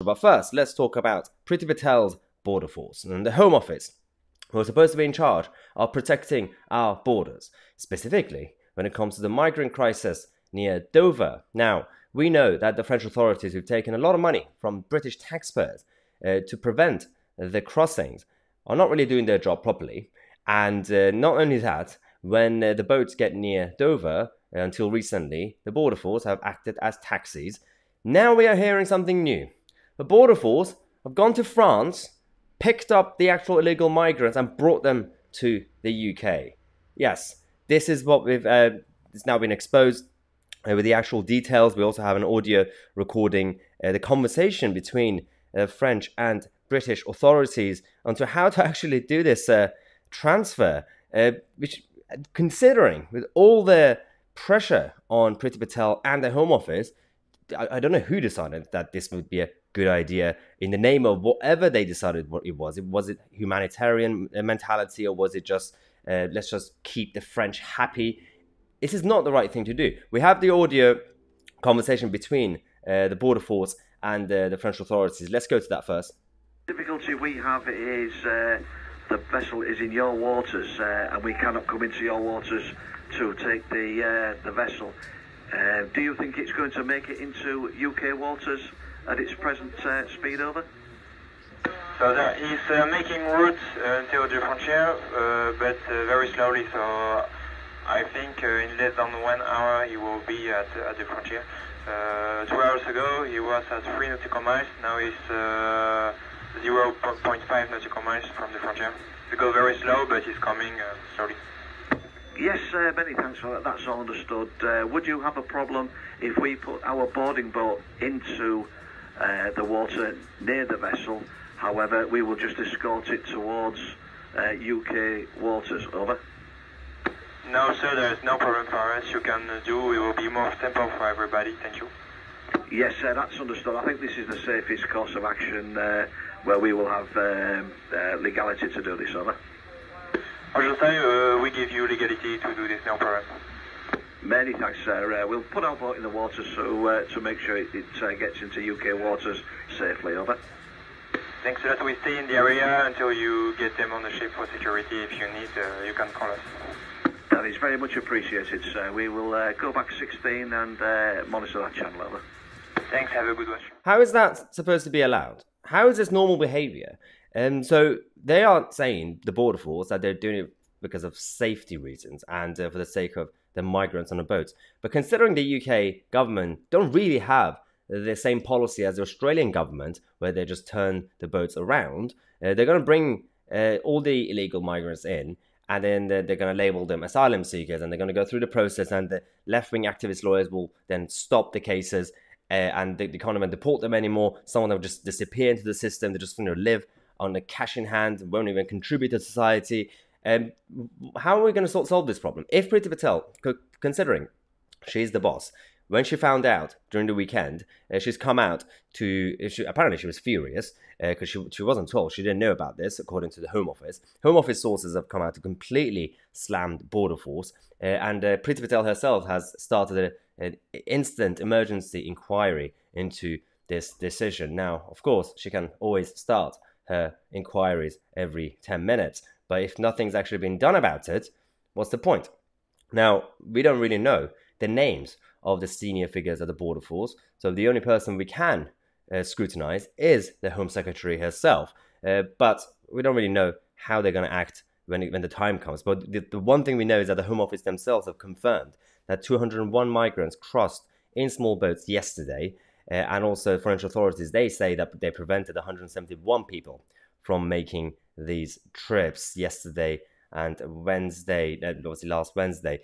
But first, let's talk about Priti Patel's border force and the Home Office, who are supposed to be in charge of protecting our borders, specifically when it comes to the migrant crisis near Dover. Now, we know that the French authorities have taken a lot of money from British taxpayers to prevent the crossings are not really doing their job properly. And not only that, when the boats get near Dover, until recently, the border force have acted as taxis. Now we are hearing something new. The border force have gone to France, picked up the actual illegal migrants and brought them to the UK. Yes, this is what it's now been exposed with the actual details. We also have an audio recording the conversation between French and British authorities onto how to actually do this transfer, which, considering with all the pressure on Priti Patel and the Home Office, I don't know who decided that this would be a good idea in the name of whatever they decided what it was. Was it humanitarian mentality, or was it just let's just keep the French happy? This is not the right thing to do. We have the audio conversation between the border force and the French authorities. Let's go to that first. The difficulty we have is the vessel is in your waters and we cannot come into your waters to take the vessel. Do you think it's going to make it into UK waters at its present speed? Over. So that is making route until the frontier, but very slowly. So I think in less than 1 hour he will be at the frontier. 2 hours ago he was at 3 nautical miles. Now he's 0.5 nautical miles from the frontier. We go very slow, but he's coming slowly. Yes, many thanks for that. That's all understood. Would you have a problem if we put our boarding boat into the water near the vessel? However, we will just escort it towards UK waters. Over. No, sir, there is no problem for us. You can do. It will be more simple for everybody. Thank you. Yes, that's understood. I think this is the safest course of action where we will have legality to do this. Over. We give you legality to do this, no problem. Many thanks, sir. We'll put our boat in the water to make sure it gets into UK waters safely. Over. Thanks a lot. We stay in the area until you get them on the ship for security. If you need, you can call us. That is very much appreciated, sir. We will go back 16 and monitor that channel. Over. Thanks. Have a good watch. How is that supposed to be allowed? How is this normal behavior? So they are saying, the border force, that they're doing it because of safety reasons and for the sake of the migrants on the boats. But considering the UK government don't really have the same policy as the Australian government, where they just turn the boats around, they're going to bring all the illegal migrants in, and then they're going to label them asylum seekers, and they're going to go through the process, and the left-wing activist lawyers will then stop the cases, and they can't even deport them anymore. Someone will just disappear into the system. They're just going to live on the cash in hand, won't even contribute to society. How are we going to solve this problem? If Priti Patel, considering she's the boss, when she found out during the weekend, she's come out to... apparently she was furious because she wasn't told. She didn't know about this, according to the Home Office. Home Office sources have come out to completely slam the border force. And Priti Patel herself has started an instant emergency inquiry into this decision. Now, of course, she can always start her inquiries every 10 minutes. But if nothing's actually been done about it, what's the point? Now, we don't really know the names of the senior figures of the border force. So the only person we can scrutinize is the Home Secretary herself. But we don't really know how they're going to act when the time comes. But the one thing we know is that the Home Office themselves have confirmed that 201 migrants crossed in small boats yesterday. And also French authorities, they say that they prevented 171 people from making these trips yesterday and Wednesday, obviously last Wednesday.